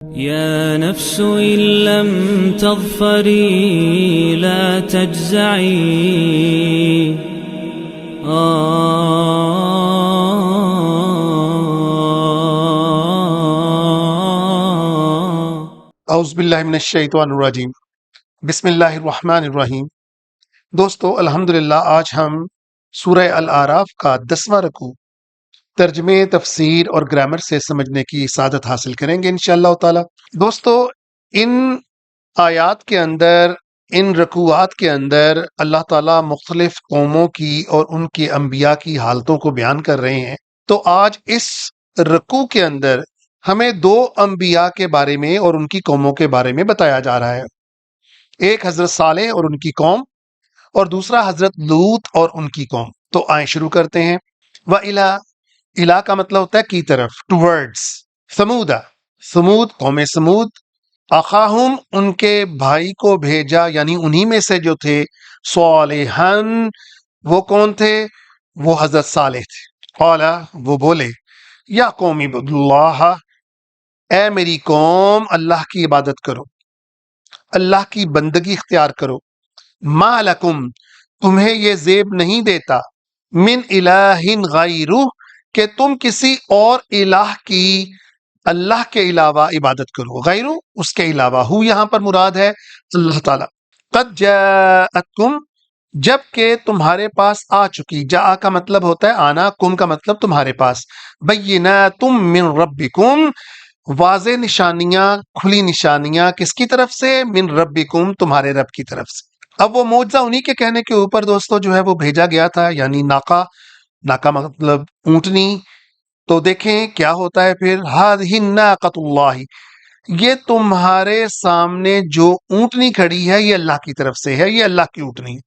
يا نفس إن لم تظفري لا تجزعي اعوذ باللہ من الشیطان الرجیم بسم اللہ الرحمن الرحیم۔ دوستو الحمدللہ آج ہم سورہ الاعراف کا 10واں رکوع ترجمے، تفسیر اور گرامر سے سمجھنے کی سعادت حاصل کریں گے انشاءاللہ تعالی۔ دوستو ان آیات کے اندر، ان رکوعات کے اندر اللہ تعالیٰ مختلف قوموں کی اور ان کے انبیاء کی حالتوں کو بیان کر رہے ہیں۔ تو آج اس رکوع کے اندر ہمیں دو انبیاء کے بارے میں اور ان کی قوموں کے بارے میں بتایا جا رہا ہے۔ ایک حضرت صالح اور ان کی قوم، اور دوسرا حضرت لوط اور ان کی قوم۔ تو آئیں شروع کرتے ہیں۔ وَإِلَىٰ، الہ کا مطلب ہوتا ہے کی طرف، ٹورڈز۔ سمودا، سمود، قوم سمود، اخاہم، ان کے بھائی کو بھیجا، یعنی انہی میں سے جو تھے، صالحن، وہ کون تھے؟ وہ حضرت صالح تھے۔ قال، وہ بولے، یا قوم اعبدوا اللہ، اے میری قوم اللہ کی عبادت کرو، اللہ کی بندگی اختیار کرو۔ ما لکم، تمہیں یہ زیب نہیں دیتا، من الہ غیرہ، کہ تم کسی اور الہ کی اللہ کے علاوہ عبادت کرو۔ غیرہ، اس کے علاوہ، ہو یہاں پر مراد ہے اللہ تعالی۔ قد جاءتکم، جب کہ تمہارے پاس آ چکی، جاء کا مطلب ہوتا ہے آنا، کم کا مطلب تمہارے پاس، بینات من ربکم، واضح نشانیاں، کھلی نشانیاں، کس کی طرف سے؟ من ربکم، تمہارے رب کی طرف سے۔ اب وہ معجزہ انہی کے کہنے کے اوپر دوستو جو ہے وہ بھیجا گیا تھا، یعنی ناقہ، ناقہ مطلب اونٹنی۔ تو دیکھیں کیا ہوتا ہے پھر، ہذہ ناقۃ اللہ، یہ تمہارے سامنے جو اونٹنی کھڑی ہے یہ اللہ کی طرف سے ہے، یہ اللہ کی اونٹنی ہے۔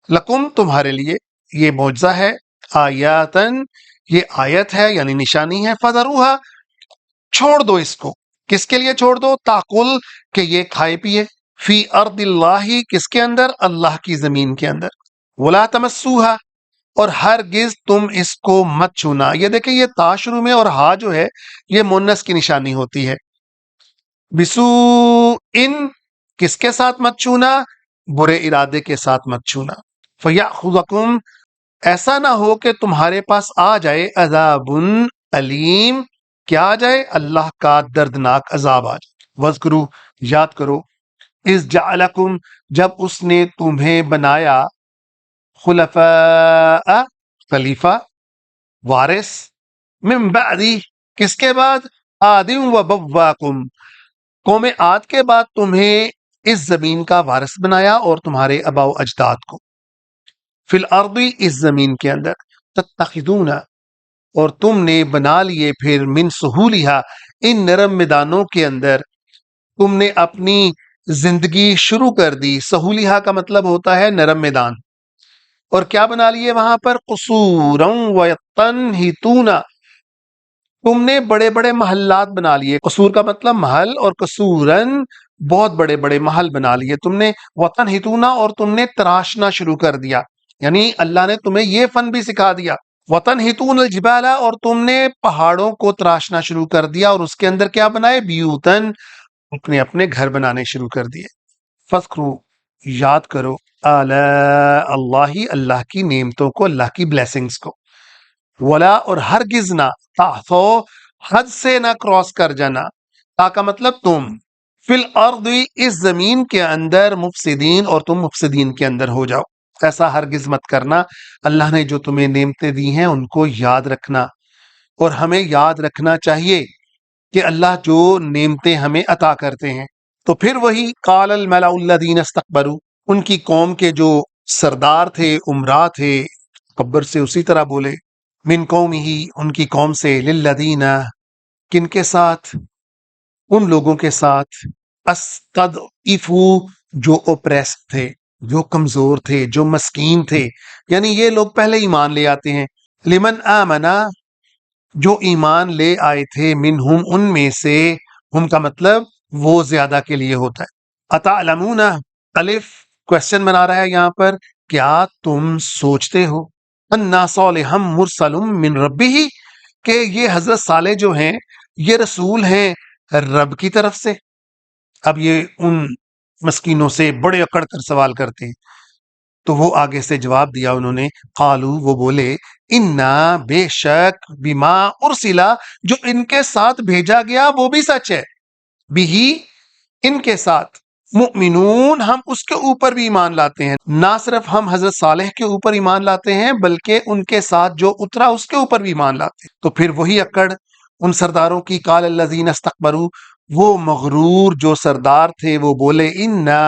لکم، تمہارے لیے یہ معجزہ ہے، آیاتن، یہ آیت ہے یعنی نشانی ہے، فذروہا، چھوڑ دو اس کو۔ کس کے لیے چھوڑ دو؟ تاکل، کہ یہ کھائے پیے، فی ارض اللہ، کس کے اندر؟ اللہ کی زمین کے اندر۔ ولا تمسوہا، اور ہرگز تم اس کو مت چھونا۔ یہ دیکھیں، یہ تا شروع میں اور ہا جو ہے یہ مونس کی نشانی ہوتی ہے۔ بسوء، کس کے ساتھ مت چھونا؟ برے ارادے کے ساتھ مت چھونا۔ فیأخذکم، ایسا نہ ہو کہ تمہارے پاس آ جائے عذاب علیم، کیا آ جائے؟ اللہ کا دردناک عذاب آ جائے۔ وذکروا، یاد کرو، اذ جعلکم، جب اس نے تمہیں بنایا، خلفاء، خلیفہ، وارث، من بعدی، کس کے بعد؟ آدم و بواکم، قوم عاد کے بعد تمہیں اس زمین کا وارث بنایا اور تمہارے آباء و اجداد کو، فی الارض، اس زمین کے اندر، تتخذون، اور تم نے بنا لیے پھر، من سہولہا، ان نرم میدانوں کے اندر تم نے اپنی زندگی شروع کر دی۔ سہولہا کا مطلب ہوتا ہے نرم میدان، اور کیا بنا لیے وہاں پر؟ قصورا وتنحتون، تم نے بڑے بڑے محلات بنا لیے۔ قصور کا مطلب محل، اور قصورن، بہت بڑے بڑے محل بنا لیے تم نے۔ وتنحتون، اور تم نے تراشنا شروع کر دیا، یعنی اللہ نے تمہیں یہ فن بھی سکھا دیا۔ وتنحتون الجبال، اور تم نے پہاڑوں کو تراشنا شروع کر دیا، اور اس کے اندر کیا بنائے؟ بیوتن، اپنے اپنے گھر بنانے شروع کر دیے۔ فذکروا، یاد کرو، آلاء اللہ، اللہ کی نعمتوں کو، اللہ کی بلیسنگز کو۔ ولا، اور ہرگز نہ، تعثو، حد سے نہ کراس کر جانا، تا کا مطلب تم، فی الارض، اس زمین کے اندر، مفسدین، اور تم مفسدین کے اندر ہو جاؤ۔ ایسا ہرگز مت کرنا۔ اللہ نے جو تمہیں نعمتیں دی ہیں ان کو یاد رکھنا، اور ہمیں یاد رکھنا چاہیے کہ اللہ جو نعمتیں ہمیں عطا کرتے ہیں۔ تو پھر وہی قال الملأ الذین استکبروا، ان کی قوم کے جو سردار تھے، امراء تھے، تکبر سے اسی طرح بولے، من قومہ، ان کی قوم سے، للذین، کن کے ساتھ؟ ان لوگوں کے ساتھ، استضعفوا، جو اوپریسڈ تھے، جو کمزور تھے، جو مسکین تھے، یعنی یہ لوگ پہلے ایمان لے آتے ہیں۔ لمن آمنا، جو ایمان لے آئے تھے، منہم، ان میں سے، ہم کا مطلب وہ زیادہ کے لیے ہوتا ہے۔ اتعلمون، الف کوشچن بنا رہا ہے یہاں پر، کیا تم سوچتے ہو، انا صالحا مرسل من ربہ، کہ یہ حضرت صالح جو ہیں یہ رسول ہیں رب کی طرف سے۔ اب یہ ان مسکینوں سے بڑے اکڑ کر سوال کرتے ہیں، تو وہ آگے سے جواب دیا انہوں نے، قالو وہ بولے، انا بے شک، بما ارسلا جو ان کے ساتھ بھیجا گیا وہ بھی سچ ہے، بھی ان کے ساتھ، مؤمنون ہم اس کے اوپر بھی ایمان لاتے ہیں، نہ صرف ہم حضرت صالح کے اوپر ایمان لاتے ہیں بلکہ ان کے ساتھ جو اترا اس کے اوپر بھی ایمان لاتے ہیں۔ تو پھر وہی اکڑ ان سرداروں کی، قال الذین استکبروا، وہ مغرور جو سردار تھے وہ بولے، انا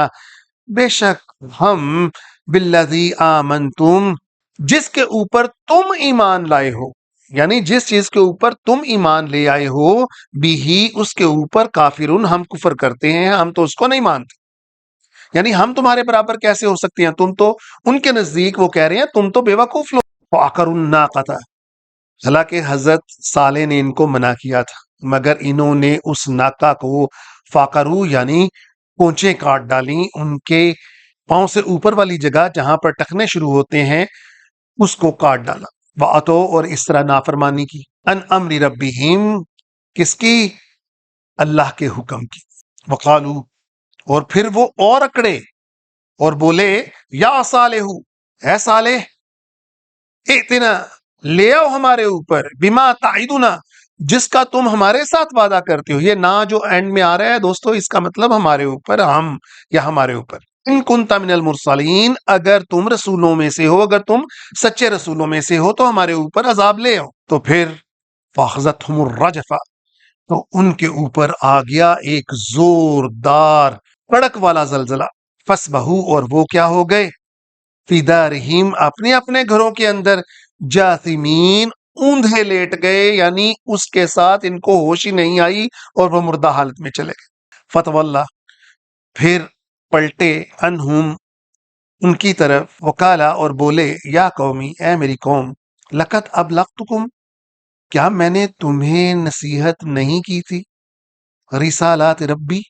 بے شک ہم، بالذی آمنتم جس کے اوپر تم ایمان لائے ہو، یعنی جس چیز کے اوپر تم ایمان لے آئے ہو، بھی اس کے اوپر کافرون ہم کفر کرتے ہیں، ہم تو اس کو نہیں مانتے، یعنی ہم تمہارے برابر کیسے ہو سکتے ہیں، تم تو ان کے نزدیک وہ کہہ رہے ہیں تم تو بے وقوف لوگ، وعقروا الناقۃ، حالانکہ حضرت صالح نے ان کو منع کیا تھا مگر انہوں نے اس ناکہ کو فاقرو یعنی پونچیں کاٹ ڈالی، ان کے پاؤں سے اوپر والی جگہ جہاں پر ٹکنے شروع ہوتے ہیں اس کو کاٹ ڈالا، واتو اور اس طرح نافرمانی کی، ان امر ربہم کس کی، اللہ کے حکم کی، وقالو اور پھر وہ اور اکڑے اور بولے، یا صالح اے صالح، ائتنا لے آؤ ہمارے اوپر، بما تعدنا جس کا تم ہمارے ساتھ وعدہ کرتے ہو، یہ نہ جو اینڈ میں آ رہا ہے دوستو اس کا مطلب ہمارے اوپر، ہم یا ہمارے اوپر، ان کنت من المرسلین اگر تم رسولوں میں سے ہو، اگر تم سچے رسولوں میں سے ہو تو ہمارے اوپر عذاب لے آؤ۔ تو پھر فاخذتهم الرجفہ تو ان کے اوپر آ گیا ایک زوردار کڑک والا زلزلہ، فسبہو اور وہ کیا ہو گئے، فی دارہم اپنے اپنے گھروں کے اندر، جاثمین اوندھے لیٹ گئے، یعنی اس کے ساتھ ان کو ہوش ہی نہیں آئی اور وہ مردہ حالت میں چلے گئے۔ فتولی پھر پلٹے، انہم ان کی طرف، وکالا اور بولے، یا قومی اے میری قوم، لقد ابلغتکم کیا میں نے تمہیں نصیحت نہیں کی تھی، رسالات ربی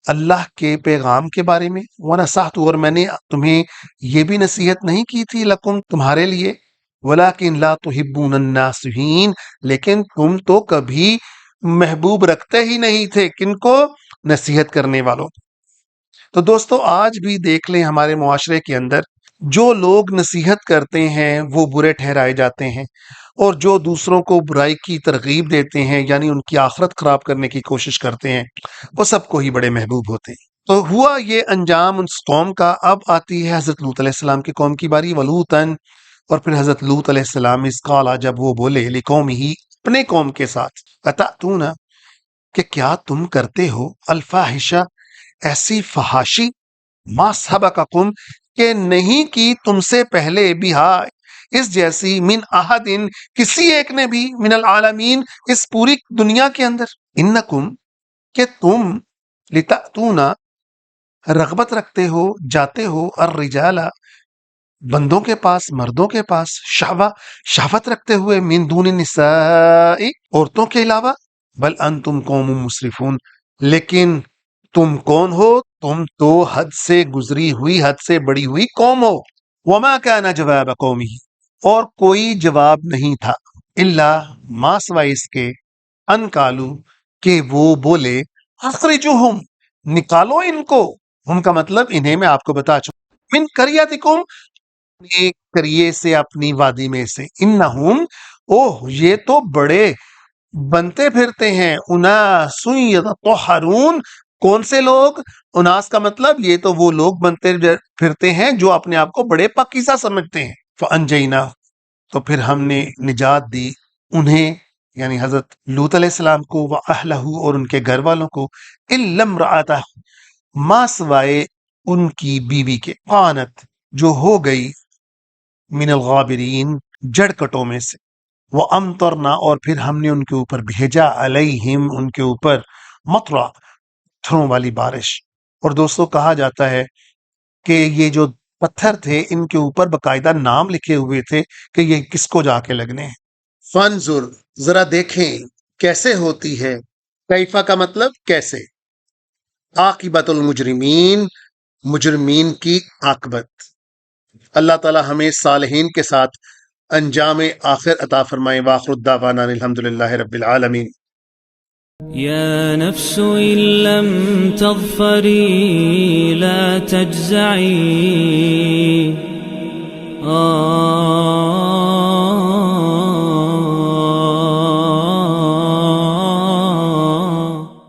اللہ کے پیغام کے بارے میں، ونصحت اور میں نے تمہیں یہ بھی نصیحت نہیں کی تھی، لکم تمہارے لیے، ولکن لا تحبون الناصحین لیکن تم تو کبھی محبوب رکھتے ہی نہیں تھے کن کو، نصیحت کرنے والوں۔ تو دوستو آج بھی دیکھ لیں ہمارے معاشرے کے اندر جو لوگ نصیحت کرتے ہیں وہ برے ٹھہرائے جاتے ہیں، اور جو دوسروں کو برائی کی ترغیب دیتے ہیں یعنی ان کی آخرت خراب کرنے کی کوشش کرتے ہیں وہ سب کو ہی بڑے محبوب ہوتے ہیں۔ تو ہوا یہ انجام اس قوم کا۔ اب آتی ہے حضرت لوط علیہ السلام کی قوم کی باری، ولوطن اور پھر حضرت لوط علیہ السلام اس قالا جب وہ بولے، لقوم ہی اپنے قوم کے ساتھ، اتاتون کہ کیا تم کرتے ہو، الفاحشہ ایسی فحاشی، ما سبقکم کہ نہیں کی تم سے پہلے، بہا اس جیسی، من احدن کسی ایک نے بھی، من العالمین اس پوری دنیا کے اندر، انکم کہ تم، لتأتونا رغبت رکھتے ہو، جاتے ہو، الرجال بندوں کے پاس، مردوں کے پاس، شہوت رکھتے ہوئے، من دون النساء عورتوں کے علاوہ، بل انتم قوم مسرفون لیکن تم کون ہو، تم تو حد سے گزری ہوئی، حد سے بڑی ہوئی قوم ہو۔ وما کان جواب قومہ اور کوئی جواب نہیں تھا، الا ما سوائے اس کے، ان قالو کہ وہ بولے، اخرجوہم نکالو ان کو، ان کا مطلب انہیں میں آپ کو بتا چکا، من قریتکم اپنے قریے سے، اپنی وادی میں سے، انہم اوہ یہ تو بڑے بنتے پھرتے ہیں، اناس یتطہرون کون سے لوگ، اناس کا مطلب یہ تو وہ لوگ بنتے پھرتے ہیں جو اپنے آپ کو بڑے پاکیزہ سمجھتے ہیں، فانجینا تو پھر ہم نے نجات دی انہیں یعنی حضرت لوط علیہ السلام کو، واہلہ اور ان کے گھر والوں کو، الا امرأتہ ما سوائے ان کی بیوی کے، قانت جو ہو گئی، من الغابرین جڑ کٹوں میں سے، وہ امطرنا اور پھر ہم نے ان کے اوپر بھیجا، علیہم ان کے اوپر، مطرا پتھروں والی بارش۔ اور دوستو کہا جاتا ہے کہ یہ جو پتھر تھے ان کے اوپر باقاعدہ نام لکھے ہوئے تھے کہ یہ کس کو جا کے لگنے ہیں۔ فانظر ذرا دیکھیں کیسے ہوتی ہے، کیفا کا مطلب کیسے، عاقبت المجرمین مجرمین کی عاقبت۔ اللہ تعالی ہمیں صالحین کے ساتھ انجام آخر عطا فرمائے۔ وآخر الدعوانا الحمدللہ رب العالمین۔ يا نفس إن لم تظفري لا تجزعي